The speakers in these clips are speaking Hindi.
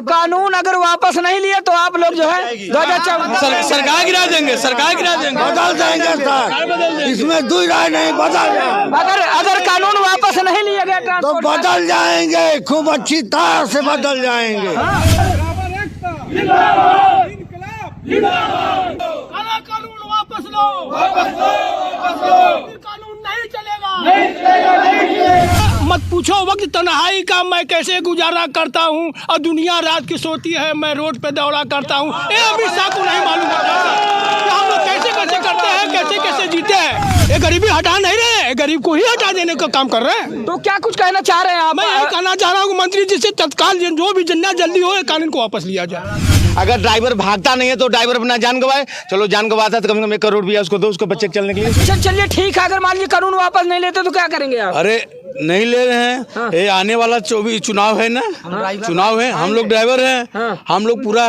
कानून अगर वापस नहीं लिए तो आप लोग जो है 2024 सरकार गिरा देंगे, सरकार गिरा देंगे, बदल जाएंगे सर, इसमें दुई राय नहीं, बदल जाएंगे। अगर कानून वापस नहीं लिया गया तो ट्रांसपोर्ट बदल जाएंगे, खूब अच्छी तरह से बदल जाएंगे। काला कानून वापस लो, कानून नहीं चलेगा। मत पूछो वक्त तन्हाई का मैं कैसे गुजारा करता हूँ, और दुनिया रात की सोती है मैं रोड पे दौड़ा करता हूँ। ये अमित शाह को नहीं मालूम होता कि हम लोग कैसे कैसे करते हैं, कैसे कैसे जीते हैं। ये गरीबी हटा नहीं रहे, गरीब को ही हटा देने का काम कर रहे हैं। तो क्या कुछ कहना चाह रहे हैं आप? मैं यही कहना चाह रहा हूँ मंत्री जी से तत्काल जो भी जितना जल्दी हो कानून को वापस लिया जाए। अगर ड्राइवर भागता नहीं है तो ड्राइवर अपना जान गवाए, चलो जान गवाता तो कम से कम 1 करोड़ भी उसको दो, उसको बच्चे चलने के लिए। चलिए ठीक है, अगर मान लीजिए कानून वापस नहीं लेते तो क्या करेंगे आप? अरे नहीं ले रहे हैं, ये आने वाला 24 चुनाव है ना, चुनाव है, हम लोग ड्राइवर हैं, हम लोग पूरा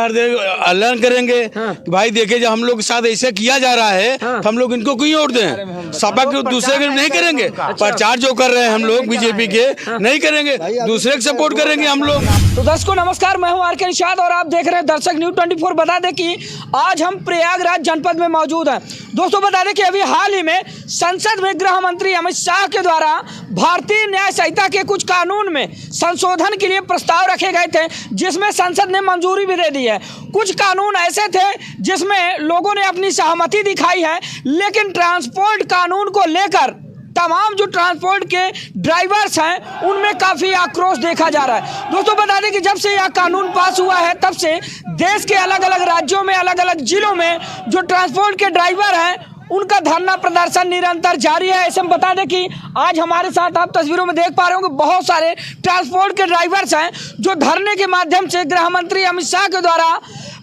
ऐलान करेंगे कि भाई देखिए जब हम लोग के साथ ऐसा किया जा रहा है तो हम लोग इनको क्यों वोट दें। सपा के दूसरे के नहीं करेंगे, प्रचार जो कर रहे हैं हम लोग बीजेपी के नहीं करेंगे, दूसरे के सपोर्ट करेंगे हम लोग। तो दर्शकों नमस्कार, मैं हूं आर के निषाद और आप देख रहे हैं दर्शक न्यूज़ 24। बता दें कि आज हम प्रयागराज जनपद में मौजूद हैं। दोस्तों बता दें कि अभी हाल ही में संसद में गृह मंत्री अमित शाह के द्वारा भारतीय न्याय संहिता के कुछ कानून में संशोधन के लिए प्रस्ताव रखे गए थे, जिसमें संसद ने मंजूरी भी दे दी है। कुछ कानून ऐसे थे जिसमें लोगों ने अपनी सहमति दिखाई है, लेकिन ट्रांसपोर्ट कानून को लेकर तमाम जो ट्रांसपोर्ट के ड्राइवर्स हैं उनमें काफ़ी आक्रोश देखा जा रहा है। दोस्तों बता दें कि जब से यह कानून पास हुआ है तब से देश के अलग अलग राज्यों में, अलग अलग जिलों में जो ट्रांसपोर्ट के ड्राइवर हैं उनका धरना प्रदर्शन निरंतर जारी है। ऐसे में बता दें कि आज हमारे साथ आप तस्वीरों में देख पा रहे हो कि बहुत सारे ट्रांसपोर्ट के ड्राइवर्स हैं जो धरने के माध्यम से गृह मंत्री अमित शाह के द्वारा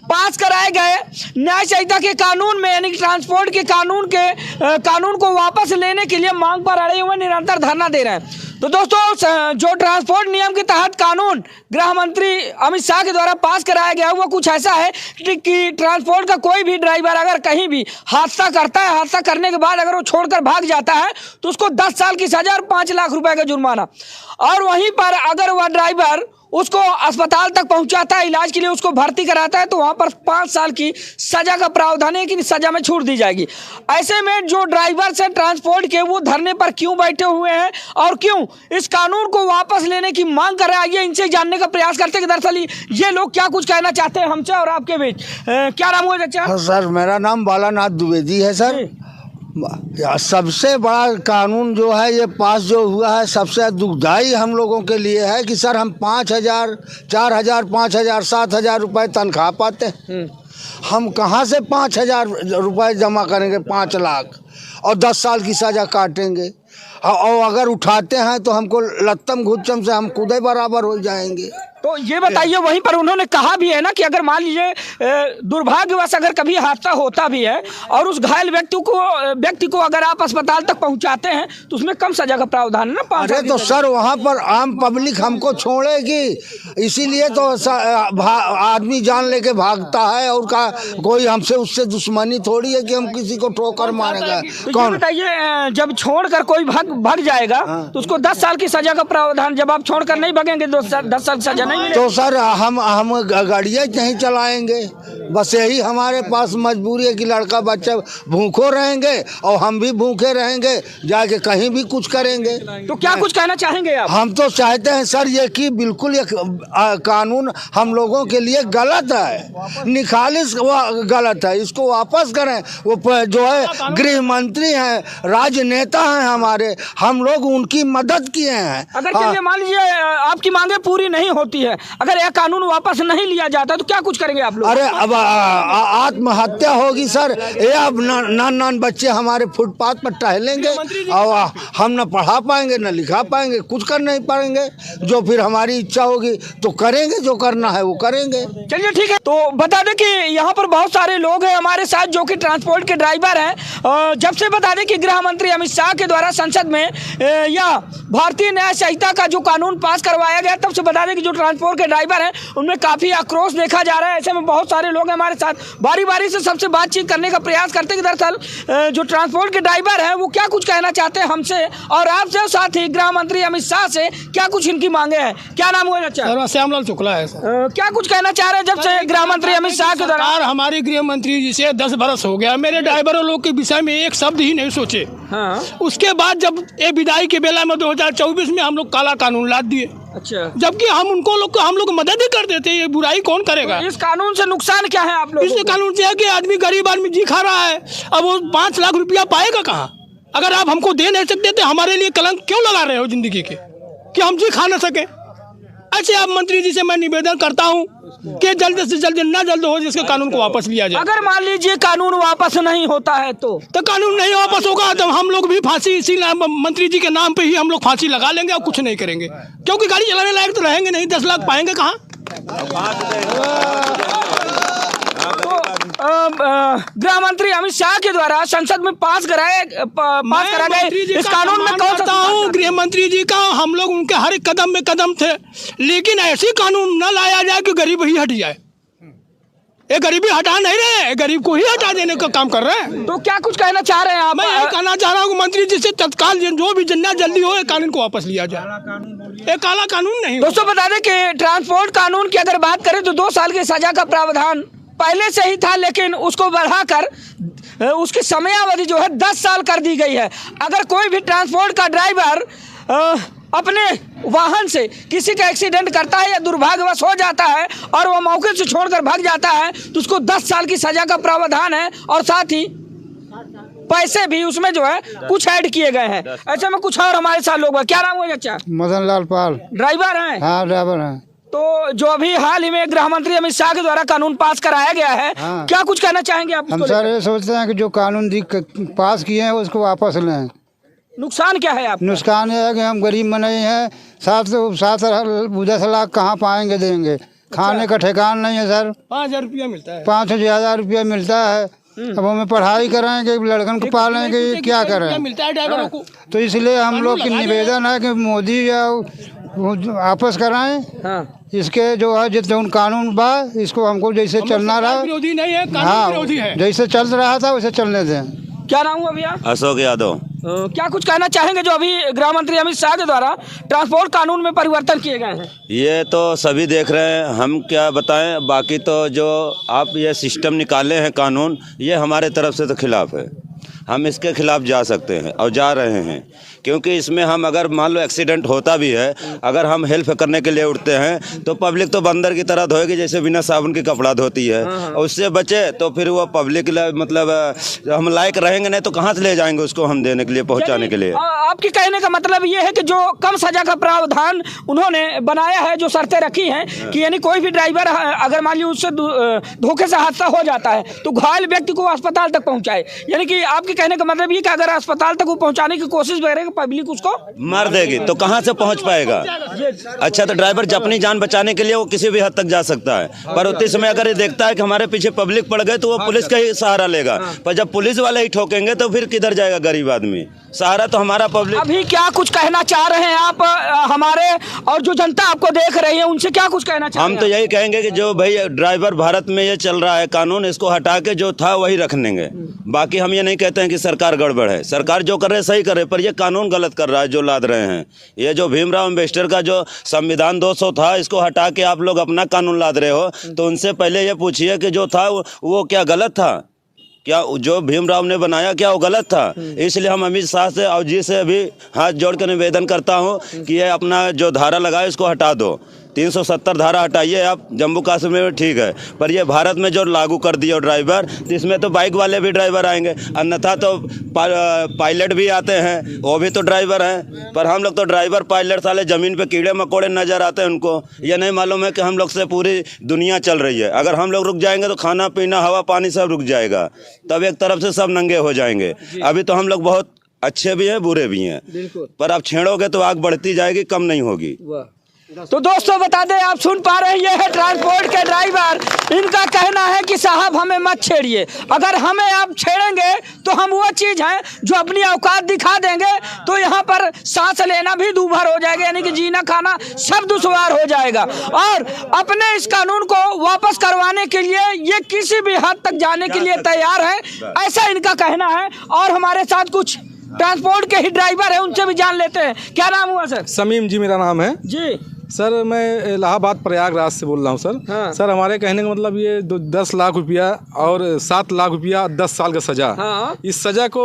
पास कराए गए न्याय संहिता के कानून में, यानी ट्रांसपोर्ट के कानून को वापस लेने के लिए मांग पर अड़े हुए निरंतर धरना दे रहे हैं। तो दोस्तों जो ट्रांसपोर्ट नियम के तहत कानून गृह मंत्री अमित शाह के द्वारा पास कराया गया वो कुछ ऐसा है कि ट्रांसपोर्ट का कोई भी ड्राइवर अगर कहीं भी हादसा करता है, हादसा करने के बाद अगर वो छोड़कर भाग जाता है तो उसको 10 साल की सजा और 5 लाख रुपए का जुर्माना, और वहीं पर अगर वह ड्राइवर उसको अस्पताल तक पहुंचाता है, इलाज के लिए उसको भर्ती कराता है तो वहां पर 5 साल की सजा का प्रावधान है कि सजा में छूट दी जाएगी। ऐसे में जो ड्राइवर्स हैं ट्रांसपोर्ट के वो धरने पर क्यों बैठे हुए हैं और क्यों इस कानून को वापस लेने की मांग कर रहे हैं, आइए इनसे जानने का प्रयास करते हैं कि दरअसल ये लोग क्या कुछ कहना चाहते हैं हमसे और आपके बीच। क्या नाम हुआ चाचा? सर मेरा नाम बालानाथ द्विवेदी है सर। सबसे बड़ा कानून जो है ये पास जो हुआ है सबसे दुखदाई हम लोगों के लिए है कि सर हम 5,000, 4,000, 5,000, 7,000 रुपये तनख्वाह पाते हैं। हम कहाँ से 5,000 रुपये जमा करेंगे, 5 लाख, और 10 साल की सज़ा काटेंगे, और अगर उठाते हैं तो हमको लत्तम घुच्चम से हम खुद बराबर हो जाएंगे। तो ये बताइए, वहीं पर उन्होंने कहा भी है ना कि अगर मान लीजिए दुर्भाग्यवश अगर कभी हादसा होता भी है और उस घायल व्यक्ति को अगर आप अस्पताल तक पहुंचाते हैं तो उसमें कम सजा का प्रावधान है ना। अरे तो सर वहाँ पर आम पब्लिक हमको छोड़ेगी, इसीलिए तो आदमी जान लेके भागता है, और का कोई हमसे उससे दुश्मनी थोड़ी है कि हम किसी को ठोकर मारेगा। कौन बताइए, जब छोड़कर कोई भाग जाएगा तो उसको 10 साल की सजा का प्रावधान, जब आप छोड़कर नहीं भागेंगे 10 साल की सजा। तो सर हम गाड़ियाँ नहीं चलाएंगे, बस यही हमारे पास मजबूरी है कि लड़का बच्चा भूखो रहेंगे और हम भी भूखे रहेंगे, जाके कहीं भी कुछ करेंगे। तो क्या कुछ कहना चाहेंगे आप? हम तो चाहते हैं सर ये कि बिल्कुल ये कानून हम लोगों के लिए गलत है, निखालिस गलत है, इसको वापस करें। वो जो है गृह मंत्री हैं, राजनेता हैं हमारे, हम लोग उनकी मदद किए हैं। अगर चलिए मान लीजिए आपकी मांगे पूरी नहीं होती है, अगर यह कानून वापस नहीं लिया जाता तो क्या कुछ करेंगे आप लोग? अरे अब आत्महत्या होगी सर, ये अब नान बच्चे हमारे फुटपाथ पर टहलेंगे और हम न पढ़ा पाएंगे न लिखा पाएंगे, कुछ कर नहीं पाएंगे। जो फिर हमारी इच्छा होगी तो करेंगे, जो करना है वो करेंगे। चलिए ठीक है। तो बता दें कि यहाँ पर बहुत सारे लोग हैं हमारे साथ जो कि ट्रांसपोर्ट के ड्राइवर हैं। जब से बता दें कि गृह मंत्री अमित शाह के द्वारा संसद में यह भारतीय न्याय संहिता का जो कानून पास करवाया गया, तब से बता दें कि जो ट्रांसपोर्ट के ड्राइवर हैं उनमें काफ़ी आक्रोश देखा जा रहा है। ऐसे में बहुत सारे लोग हमारे साथ बारी बारी से सबसे बातचीत करने का प्रयास करते हैं कि दरअसल जो ट्रांसपोर्ट के ड्राइवर हैं वो क्या कुछ कहना चाहते हैं हमसे और आपसे, और साथ ही गृह मंत्री अमित शाह से क्या कुछ इनकी मांगे हैं। क्या नाम हुआ अच्छा? श्यामलाल शुक्ला है सर। क्या कुछ कहना चाह रहे हैं जब से गृह मंत्री अमित शाह के दौरान? हमारे गृह मंत्री जी से 10 बरस हो गया, मेरे ड्राइवरों लोग के विषय में एक शब्द ही नहीं सोचे। हाँ। उसके बाद जब ये विदाई के बेला में 2024 में हम लोग काला कानून लाद दिए। अच्छा। जबकि हम लोग मदद ही कर देते, ये बुराई कौन करेगा? इस कानून से नुकसान क्या है आप लोग? इस कानून से है कि आदमी गरीब आदमी जी खा रहा है, अब वो 5 लाख रुपया पाएगा कहाँ? अगर आप हमको दे नहीं सकते तो हमारे लिए कलंक क्यों लगा रहे हो जिंदगी के, कि हम जी खा ना सके? ऐसे आप मंत्री जी से मैं निवेदन करता हूँ कि जल्द से जल्द ना जल्द हो जिसके कानून को वापस लिया जाए। अगर मान लीजिए कानून वापस नहीं होता है तो कानून नहीं वापस होगा तो हम लोग भी फांसी इसी मंत्री जी के नाम पे ही हम लोग फांसी लगा लेंगे और कुछ नहीं करेंगे, क्योंकि गाड़ी चलाने लायक तो रहेंगे नहीं। 10 लाख पाएंगे कहाँ? गृह मंत्री अमित शाह के द्वारा संसद में पास करा गए इस कानून में कौन सा हूँ? गृह मंत्री जी का हम लोग उनके हर एक कदम में कदम थे, लेकिन ऐसी कानून न लाया जाए कि गरीब ही हट जाए। ये गरीबी हटा नहीं रहे, गरीब को ही हटा देने का काम कर रहे हैं। तो क्या कुछ कहना चाह रहे हैं आप? मैं यही कहना चाह रहा हूँ मंत्री जी से तत्काल जो भी जितना जल्दी हो कानून को वापस लिया जाए। ये काला कानून नहीं। दोस्तों बता दें कि ट्रांसपोर्ट कानून की अगर बात करें तो 2 साल की सजा का प्रावधान पहले से ही था, लेकिन उसको बढ़ाकर उसकी समयावधि जो है 10 साल कर दी गई है। अगर कोई भी ट्रांसपोर्ट का ड्राइवर अपने वाहन से किसी का एक्सीडेंट करता है या दुर्भाग्यवश हो जाता है और वो मौके से छोड़कर भाग जाता है तो उसको 10 साल की सजा का प्रावधान है और साथ ही पैसे भी उसमें जो है कुछ ऐड किए गए हैं। ऐसे में कुछ और हमारे साथ लोग, क्या नाम हुआ अच्छा? मदन लाल पाल। ड्राइवर हैं? हाँ ड्राइवर हैं। तो जो अभी हाल ही में गृह मंत्री अमित शाह के द्वारा कानून पास कराया गया है, हाँ। क्या कुछ कहना चाहेंगे आप? हम सर ये सोचते हैं कि जो कानून पास किए हैं उसको वापस लें। नुकसान क्या है आप? नुकसान ये है कि हम गरीब में नहीं है, 7 लाख कहाँ पाएंगे देंगे, खाने का ठिकान नहीं है सर। 5,000 रुपया मिलता है। 5,000 रुपया मिलता है। अब हमें पढ़ाई कराएंगे, लड़कन को पालेंगे, क्या करें? मिलता है ड्राइवरों को। तो इसलिए हम लोग की निवेदन है कि मोदी या वापस कराएं। हाँ। इसके जो है जितने कानून बा इसको हमको जैसे चलना रहा, विरोधी नहीं है, कानून हाँ विरोधी है। जैसे चल रहा था वैसे चलने दें। क्या नाम हुआ भैया? अशोक यादव। क्या कुछ कहना चाहेंगे जो अभी गृह मंत्री अमित शाह के द्वारा ट्रांसपोर्ट कानून में परिवर्तन किए गए हैं? ये तो सभी देख रहे हैं, हम क्या बताएं। बाकी तो जो आप ये सिस्टम निकाले हैं कानून, ये हमारे तरफ से तो खिलाफ है। हम इसके खिलाफ जा सकते हैं और जा रहे हैं, क्योंकि इसमें हम अगर मान लो एक्सीडेंट होता भी है, अगर हम हेल्प करने के लिए उठते हैं तो पब्लिक तो बंदर की तरह धोएगी जैसे बिना साबुन की कपड़ा धोती है। और उससे बचे तो फिर वो पब्लिक मतलब हम लायक रहेंगे नहीं तो कहाँ से ले जाएंगे उसको हम देने के लिए, पहुँचाने के लिए। आपके कहने का मतलब ये है कि जो कम सजा का प्रावधान उन्होंने बनाया है, जो शर्तें रखी हैं कि यानी कोई भी ड्राइवर अगर मान लीजिए उससे धोखे से हादसा हो जाता है तो घायल व्यक्ति को अस्पताल तक पहुँचाए। यानी कि आपके कहने का मतलब ये कि अगर अस्पताल तक वो पहुँचाने की कोशिश करेगा पब्लिक उसको मार देगी तो कहाँ से पहुँच पाएगा? अच्छा तो ड्राइवर अपनी जान बचाने के लिए वो किसी भी हद तक जा सकता है, पर उतने समय अगर ये देखता है कि हमारे पीछे पब्लिक पड़ गए तो वो पुलिस का ही सहारा लेगा। पर जब पुलिस वाले ही ठोकेंगे तो फिर किधर जाएगा गरीब आदमी? सहारा तो हमारा पब्लिक। अभी क्या कुछ कहना चाह रहे हैं आप हमारे और जो जनता आपको देख रही है उनसे क्या कुछ कहना चाह रहे हैं? हम तो यही कहेंगे कि जो भाई ड्राइवर भारत में ये चल रहा है कानून, इसको हटा के जो था वही रख लेंगे। बाकी हम ये नहीं कहते हैं कि सरकार गड़बड़ है, सरकार जो कर रहे सही कर रहे, पर ये कानून गलत कर रहा है जो लाद रहे हैं। ये जो भीमराव अम्बेडकर का जो संविधान 200 था, इसको हटा के आप लोग अपना कानून लाद रहे हो, तो उनसे पहले ये पूछिए कि जो था वो क्या गलत था? क्या जो भीमराव ने बनाया क्या वो गलत था? इसलिए हम अमित शाह से और जी से भी हाथ जोड़ कर निवेदन करता हूँ कि ये अपना जो धारा लगाए इसको हटा दो। 370 धारा हटाइए आप, जम्मू कश्मीर में ठीक है, पर ये भारत में जो लागू कर दिया ड्राइवर, तो इसमें तो बाइक वाले भी ड्राइवर आएंगे, अन्यथा तो पायलट भी आते हैं, वो भी तो ड्राइवर हैं। पर हम लोग तो ड्राइवर पायलट साले ज़मीन पे कीड़े मकोड़े नज़र आते हैं उनको। ये नहीं मालूम है कि हम लोग से पूरी दुनिया चल रही है। अगर हम लोग रुक जाएंगे तो खाना पीना हवा पानी सब रुक जाएगा, तब एक तरफ से सब नंगे हो जाएंगे। अभी तो हम लोग बहुत अच्छे भी हैं बुरे भी हैं, पर अब छेड़ोगे तो आग बढ़ती जाएगी, कम नहीं होगी। तो दोस्तों बता दें, आप सुन पा रहे हैं, ये है ट्रांसपोर्ट के ड्राइवर। इनका कहना है कि कि साहब हमें मत छेड़िए। अगर हमें आप छेड़ेंगे तो हम वो चीज़ हैं जो अपनी औकात दिखा देंगे तो यहाँ पर सांस लेना भी दूभर हो जाएगा, यानी कि जीना खाना सब दुश्वार हो जाएगा। और अपने इस कानून को वापस करवाने के लिए ये किसी भी हद तक जाने के लिए तैयार है, ऐसा इनका कहना है। और हमारे साथ कुछ ट्रांसपोर्ट के ही ड्राइवर है, उनसे भी जान लेते हैं। क्या नाम हुआ सर? समीम जी मेरा नाम है जी। सर। मैं इलाहाबाद प्रयागराज से बोल रहा हूँ सर। हाँ। सर हमारे कहने का मतलब ये 10 लाख रुपया और 7 लाख रुपया 10 साल का सज़ा। हाँ। इस सज़ा को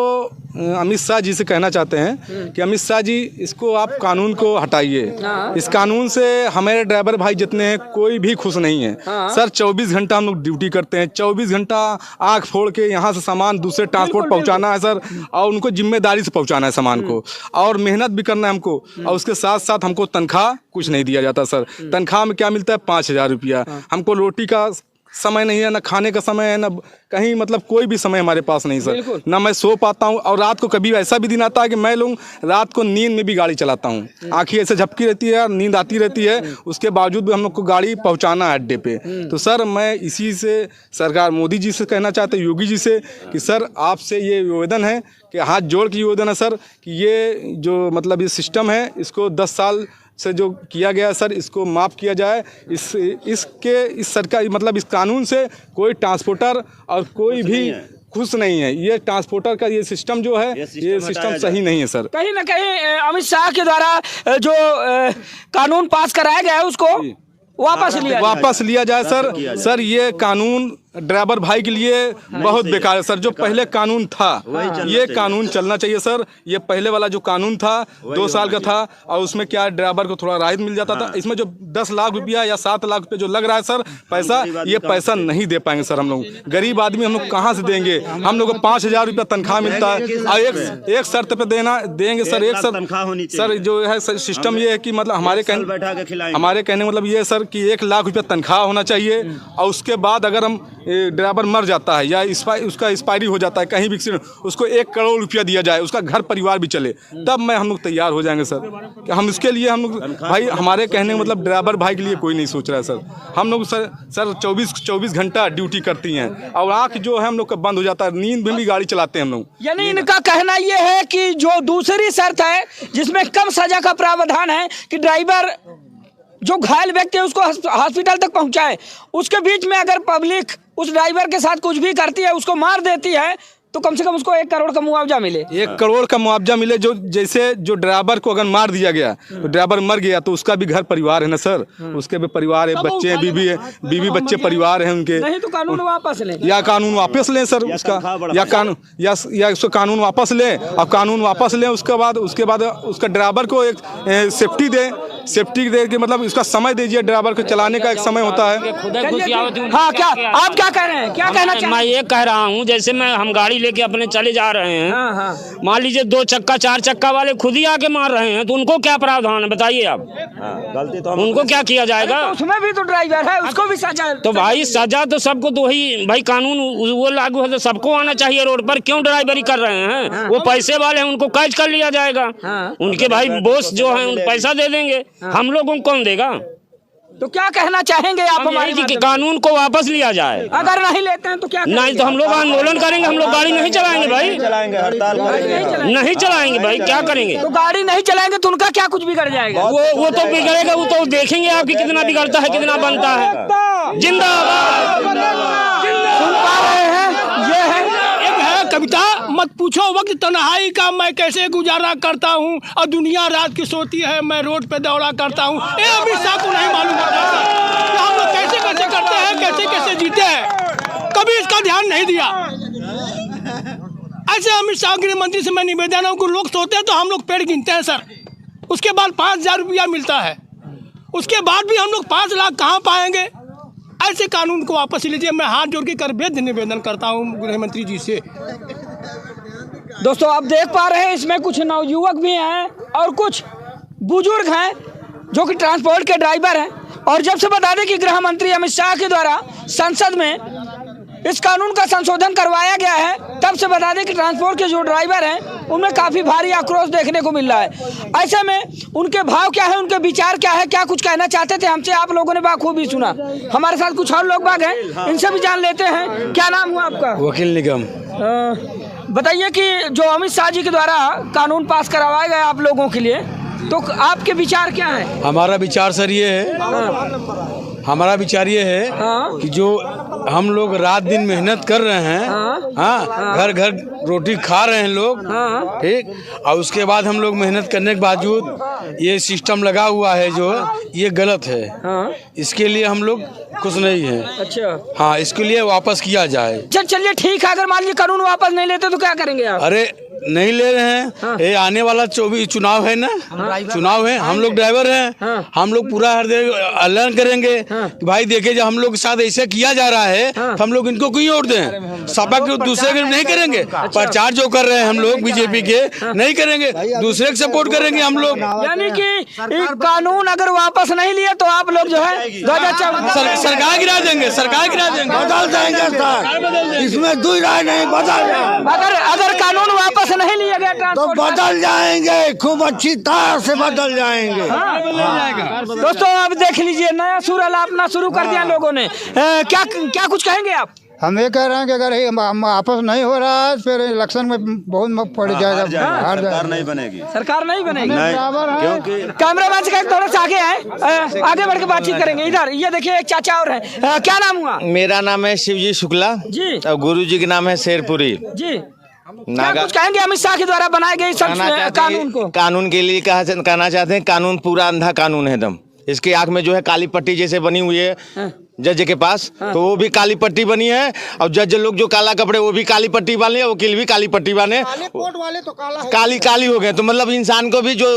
अमित शाह जी से कहना चाहते हैं कि अमित शाह जी इसको आप कानून को हटाइए। हाँ। इस कानून से हमारे ड्राइवर भाई जितने हैं कोई भी खुश नहीं है। हाँ। सर 24 घंटा हम लोग ड्यूटी करते हैं, 24 घंटा आँख फोड़ के यहाँ से सामान दूसरे ट्रांसपोर्ट पहुँचाना है सर, और उनको जिम्मेदारी से पहुँचाना है सामान को, और मेहनत भी करना है हमको, और उसके साथ साथ हमको तनख्वाह कुछ नहीं दिया जाता सर। तनख्वाह में क्या मिलता है? 5,000 रुपया। हमको रोटी का समय नहीं है, ना खाने का समय है, ना कहीं मतलब कोई भी समय हमारे पास नहीं सर। ना मैं सो पाता हूँ, और रात को कभी ऐसा भी दिन आता है कि मैं लोग रात को नींद में भी गाड़ी चलाता हूँ। आँखें ऐसे झपकी रहती है, नींद आती रहती है, उसके बावजूद भी हम लोग को गाड़ी पहुँचाना है अड्डे पे। तो सर मैं इसी से सरकार मोदी जी से कहना चाहते हैं, योगी जी से, कि सर आपसे ये निवेदन है कि हाथ जोड़ के निवेदन है सर कि ये जो मतलब ये सिस्टम है इसको 10 साल से जो किया गया सर इसको माफ़ किया जाए। इस सरकार मतलब इस कानून से कोई ट्रांसपोर्टर और कोई भी खुश नहीं है। ये ट्रांसपोर्टर का ये सिस्टम जो है ये सिस्टम सही नहीं है सर। कहीं ना कहीं अमित शाह के द्वारा जो कानून पास कराया गया है उसको वापस लिया जाए सर। सर ये कानून ड्राइवर भाई के लिए बहुत बेकार है सर। जो पहले कानून था ये कानून चलना चाहिए सर। ये पहले वाला जो कानून था 2 साल का था, और उसमें क्या ड्राइवर को थोड़ा राहत मिल जाता था। इसमें जो 10 लाख रुपया या 7 लाख रुपया जो लग रहा है सर पैसा, ये पैसा नहीं दे पाएंगे सर। हम लोग गरीब आदमी हम लोग कहाँ से देंगे? हम लोग को 5,000 रुपया तनख्वाह मिलता है, और एक शर्त पे देंगे सर। एक सर जो है सिस्टम ये है कि मतलब हमारे कहने मतलब ये है सर कि 1 लाख रुपया तनख्वाह होना चाहिए, और उसके बाद अगर हम ड्राइवर मर जाता है या उसका एक्सपायरी हो जाता है कहीं भी, उसको 1 करोड़ रुपया दिया जाए, उसका घर परिवार भी चले, तब मैं हम लोग तैयार हो जाएंगे सर। कि हम इसके लिए हम लोग भाई हमारे कहने का मतलब ड्राइवर भाई के लिए कोई नहीं सोच रहा है सर। हम लोग सर 24 घंटा ड्यूटी करती हैं, और आँख जो है हम लोग का बंद हो जाता है, नींद में भी गाड़ी चलाते हैं हम लोग। यानी इनका कहना ये है कि जो दूसरी शर्त है जिसमें कम सजा का प्रावधान है कि ड्राइवर जो घायल व्यक्ति है उसको हॉस्पिटल तक पहुंचाए, उसके बीच में अगर पब्लिक उस ड्राइवर के साथ कुछ भी करती है, उसको मार देती है, तो कम से कम उसको 1 करोड़ का मुआवजा मिले। 1 करोड़ का मुआवजा मिले। जो जैसे जो ड्राइवर को अगर मार दिया गया तो ड्राइवर मर गया तो उसका भी घर परिवार है ना सर, उसके भी परिवार है, बच्चे हैं, बीवी बच्चे परिवार हैं उनके। नहीं तो कानून वापस लें, या कानून वापस लें सर उसका, या उसको कानून वापस लें, और कानून वापस लें उसके बाद उसका ड्राइवर को एक सेफ्टी दे के मतलब उसका समय दीजिए। ड्राइवर को चलाने का एक समय होता है। हाँ, क्या आप क्या कह रहे हैं? क्या कहना चाहिए? मैं ये कह रहा हूँ जैसे मैं हम गाड़ी लेके अपने चले जा रहे हैं, मान लीजिए 2 चक्का 4 चक्का वाले खुद ही आके मार रहे हैं, तो उनको क्या प्रावधान है बताइए आप? गलती तो उनको क्या किया जाएगा? तो उसमें भी तो ड्राइवर है, उसको भी सजा। तो भाई सजा तो सबको, तो वही भाई कानून वो लागू है तो सबको आना चाहिए रोड पर। क्यों ड्राइवरी कर रहे हैं? वो पैसे वाले हैं, उनको कैच कर लिया जाएगा। उनके भाई बॉस जो है उन पैसा दे देंगे, हम लोगों को कौन देगा? तो क्या कहना चाहेंगे आप हमारे कि कानून को वापस लिया जाए? अगर नहीं लेते हैं तो क्या नहीं तो हम लोग आंदोलन करेंगे, हम लोग गाड़ी नहीं चलाएंगे भाई, हड़ताल नहीं चलाएंगे भाई, क्या करेंगे? तो गाड़ी नहीं चलाएंगे तो उनका क्या कुछ बिगड़ जाएगा? वो तो बिगड़ेगा, वो तो देखेंगे आपकी कितना बिगड़ता है कितना बनता है। जिंदाबाद। सुन पा रहे हैं, ये है कविता, मत पूछो वक्त तन्हाई का मैं कैसे गुजारा करता हूँ, और दुनिया रात की सोती है मैं रोड पे दौड़ा करता हूँ। ये अमित शाह को नहीं मालूम होता कि हम लोग कैसे कैसे करते हैं, कैसे कैसे जीते हैं, कभी इसका ध्यान नहीं दिया। ऐसे अमित शाह गृह मंत्री से मैं निवेदन है कि लोग सोते हैं तो हम लोग पेड़ गिनते हैं सर, उसके बाद 5,000 रुपया मिलता है, उसके बाद भी हम लोग 5 लाख कहाँ पाएंगे? ऐसे कानून को वापस लीजिए। मैं हाथ जोड़ के कर निवेदन करता हूँ गृह मंत्री जी से। दोस्तों आप देख पा रहे हैं इसमें कुछ नवयुवक भी हैं और कुछ बुजुर्ग हैं जो कि ट्रांसपोर्ट के ड्राइवर हैं। और जब से बता दें कि गृह मंत्री अमित शाह के द्वारा संसद में इस कानून का संशोधन करवाया गया है, तब से बता दें कि ट्रांसपोर्ट के जो ड्राइवर हैं उनमें काफ़ी भारी आक्रोश देखने को मिल रहा है। ऐसे में उनके भाव क्या है, उनके विचार क्या है, क्या कुछ कहना चाहते थे हमसे आप लोगों ने बाखूबी सुना। हमारे साथ कुछ और लोग बाग हैं, इनसे भी जान लेते हैं। क्या नाम हुआ आपका? वकील निगम। बताइए कि जो अमित शाह जी के द्वारा कानून पास करवाया गया आप लोगों के लिए, तो आपके विचार क्या है? हमारा विचार सर ये है, हमारा विचार ये है कि जो हम लोग रात दिन मेहनत कर रहे हैं, हाँ, घर घर रोटी खा रहे हैं लोग, ठीक, और उसके बाद हम लोग मेहनत करने के बावजूद ये सिस्टम लगा हुआ है जो ये गलत है, इसके लिए हम लोग खुश नहीं है। अच्छा, हाँ, इसके लिए वापस किया जाए। चलिए ठीक है, अगर मान लीजिए कानून वापस नहीं लेते तो क्या करेंगे आप? अरे नहीं ले रहे हैं, ये आने वाला 24 चुनाव है ना, चुनाव है, हम लोग ड्राइवर हैं, हम लोग पूरा हृदय ऐलान करेंगे कि भाई देखे जब हम लोग के साथ ऐसे किया जा रहा है तो हम लोग इनको क्यों वोट दें? सपा के दूसरे के नहीं करेंगे, प्रचार जो कर रहे हैं हम लोग बीजेपी के नहीं करेंगे, दूसरे के सपोर्ट करेंगे हम लोग। यानी कि कानून अगर वापस नहीं लिए तो आप लोग जो है सरकार गिरा देंगे, सरकार गिरा देंगे, बदल देंगे सर, इसमें दुई राय नहीं, बदल अगर कानून वापस नहीं लिया गया तो बदल जाएंगे, खूब अच्छी तरह से बदल जाएंगे। दोस्तों आप देख लीजिए, नया सुर अपना शुरू कर दिया लोगों ने। क्या कुछ कहेंगे आप? हम ये कह रहे हैं कि अगर वापस नहीं हो रहा है फिर इलेक्शन में बहुत पड़ जाएगा, सरकार नहीं बनेगी, सरकार नहीं बनेगी। क्योंकि कैमरामैन से थोड़ा सा आगे आए, आगे बढ़ के बातचीत करेंगे। इधर ये देखिए एक चाचा और है, क्या नाम हुआ? मेरा नाम है शिवजी शुक्ला जी, और गुरु जी का नाम है शेरपुरी जी। क्या कुछ कहेंगे अमित शाह के द्वारा बनाए गए कानून को? कानून के लिए कहना चाहते हैं, कानून पूरा अंधा कानून है एकदम। इसके आंख में जो है काली पट्टी जैसे बनी हुई है जज के पास, तो वो भी काली पट्टी बनी है, और जज लोग जो काला कपड़े वो भी काली पट्टी वाले, वकील भी काली पट्टी वाले, वाले तो काली हो गए। तो मतलब इंसान को भी जो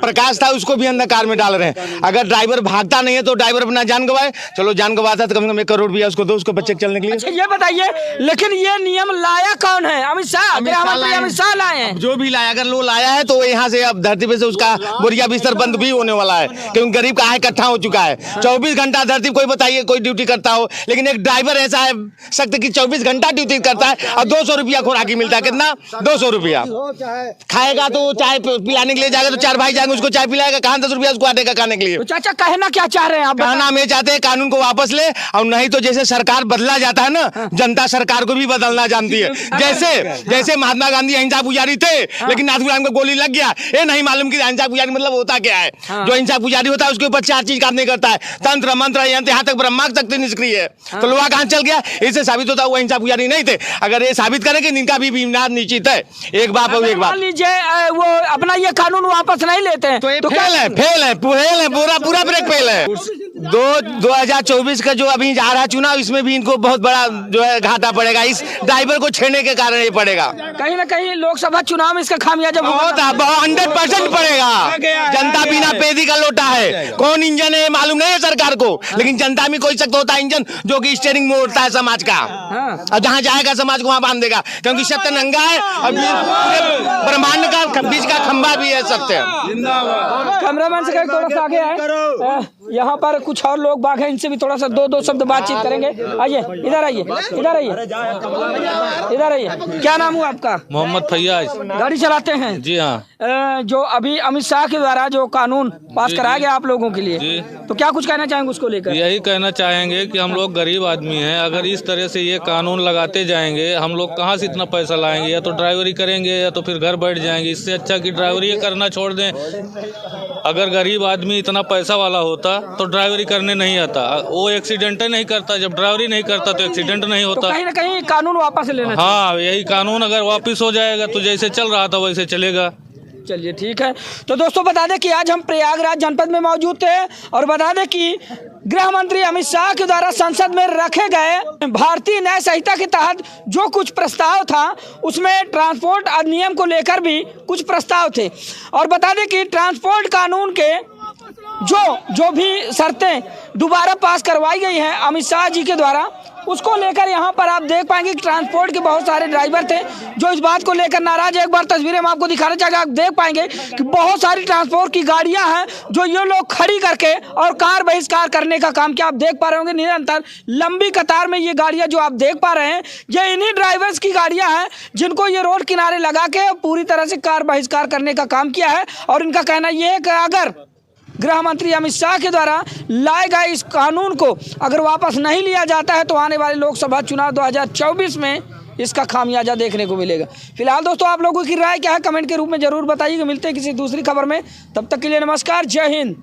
प्रकाश था उसको भी अंधकार में डाल रहे हैं। अगर ड्राइवर भागता नहीं है तो ड्राइवर अपना जान गवाए, चलो जान गवाता तो कम से कम 1 करोड़ रुपया उसको दो, उसको बच्चे चलने के लिए। अच्छा ये बताइए, लेकिन ये नियम लाया कौन है? अमित शाह, अमित शाह लाए हैं। जो भी लाया, अगर वो लाया है तो यहाँ से अब धरती पे से उसका बोरिया बिस्तर बंद भी होने वाला है, क्योंकि गरीब का इकट्ठा हो चुका है। 24 घंटा धरती, कोई बताइए कोई ड्यूटी करता हो, लेकिन एक ड्राइवर ऐसा है सख्त कि 24 घंटा ड्यूटी करता है और 200 रुपया खुराकी मिलता है। कितना? 200 रुपया। खाएगा तो चाय पिलाने के लिए जाएगा तो 4 भाई जाएंगे, उसको चाय पिलाएगा, कहाँ 10 रुपया उसको आटे का खाने के लिए। तो चाचा कहना क्या चाह रहे हैं आप? कहना हम ये चाहते हैं कानून को वापस ले, और नहीं तो जैसे सरकार बदला जाता है ना, जनता सरकार को भी बदलना जानती है। जैसे महात्मा गांधी अहिंसा पुजारी थे, लेकिन नाथुराम को गोली लग गया, ये नहीं मालूम कि अहिंसा पुजारी मतलब होता क्या है। जो अहिंसा पुजारी होता है उसके ऊपर 4 चीज काम नहीं करता है, तंत्र मंत्र यंत्र, यहाँ तक ब्रह्मास्त्र तक निष्क्रिय है। तो लोहा कहाँ चल गया? इससे साबित होता है वो अहिंसा पुजारी नहीं थे। अगर ये साबित करें कि इनका भी बीमार निश्चित है। एक बात और एक बात, मान लीजिए वो अपना ये कानून वापस नहीं लेते हैं तो फेल है, पूरा ब्रेक फेल है। 2024 का जो अभी जा रहा है चुनाव, इसमें भी इनको बहुत बड़ा जो है घाटा पड़ेगा, इस ड्राइवर को छेड़ने के कारण ये पड़ेगा। कहीं ना कहीं लोकसभा चुनाव में इसका खामियाजा बहुत 100% पड़ेगा। जनता बिना पेदी का लोटा है, कौन इंजन है मालूम नहीं है सरकार को, लेकिन जनता में कोई शक्त होता है इंजन जो कि स्टीयरिंग मोड़ता है समाज का, और जहाँ जाएगा समाज को वहाँ बांध देगा, क्योंकि सत्य नंगा है और ब्रह्मांड का बीच का खंभा भी है सत्य। कैमरामैन से थोड़ा सा आगे आए, यहाँ पर कुछ और लोग बाग हैं, इनसे भी थोड़ा सा दो शब्द बातचीत करेंगे। आइए, इधर आइए, इधर आइए, इधर आइए। क्या नाम हुआ आपका? मोहम्मद फैयाज। गाड़ी चलाते हैं? जी हाँ। जो अभी अमित शाह के द्वारा जो कानून पास कराया गया आप लोगों के लिए, तो क्या कुछ कहना चाहेंगे उसको लेकर? यही कहना चाहेंगे कि हम लोग गरीब आदमी हैं, अगर इस तरह से ये कानून लगाते जाएंगे हम लोग कहाँ से इतना पैसा लाएंगे? या तो ड्राइवरी करेंगे या तो फिर घर बैठ जाएंगे। इससे अच्छा कि ड्राइवरी करना छोड़ दें। अगर गरीब आदमी इतना पैसा वाला होता तो ड्राइवरी करने नहीं आता, वो एक्सीडेंट नहीं करता। जब ड्राइवरी नहीं करता तो एक्सीडेंट नहीं होता। तो कहीं ना कहीं कानून वापस लेना चाहिए। हाँ, यही कानून अगर वापस हो जाएगा तो जैसे चल रहा था वैसे चलेगा। चलिए ठीक है। तो दोस्तों बता दें कि आज हम प्रयागराज जनपद में मौजूद थे, और बता दें कि गृह मंत्री अमित शाह के द्वारा संसद में रखे गए भारतीय न्याय संहिता के तहत जो कुछ प्रस्ताव था, उसमें ट्रांसपोर्ट अधिनियम को लेकर भी कुछ प्रस्ताव थे। और बता दें कि ट्रांसपोर्ट कानून के जो भी शर्तें दोबारा पास करवाई गई हैं अमित शाह जी के द्वारा, उसको लेकर यहाँ पर आप देख पाएंगे कि ट्रांसपोर्ट के बहुत सारे ड्राइवर थे जो इस बात को लेकर नाराज है। एक बार तस्वीरें हम आपको दिखाना चाहेंगे, आप देख पाएंगे कि बहुत सारी ट्रांसपोर्ट की गाड़ियां हैं जो ये लोग खड़ी करके और कार बहिष्कार करने का काम किया। आप देख पा रहे होंगे निरंतर लंबी कतार में ये गाड़ियां जो आप देख पा रहे हैं, ये इन्हीं ड्राइवर्स की गाड़ियां हैं जिनको ये रोड किनारे लगा के पूरी तरह से कार बहिष्कार करने का काम किया है। और इनका कहना यह है कि अगर गृह मंत्री अमित शाह के द्वारा लाए गए इस कानून को अगर वापस नहीं लिया जाता है तो आने वाले लोकसभा चुनाव 2024 में इसका खामियाजा देखने को मिलेगा। फिलहाल दोस्तों आप लोगों की राय क्या है कमेंट के रूप में जरूर बताइएगा। मिलते हैं किसी दूसरी खबर में, तब तक के लिए नमस्कार, जय हिंद।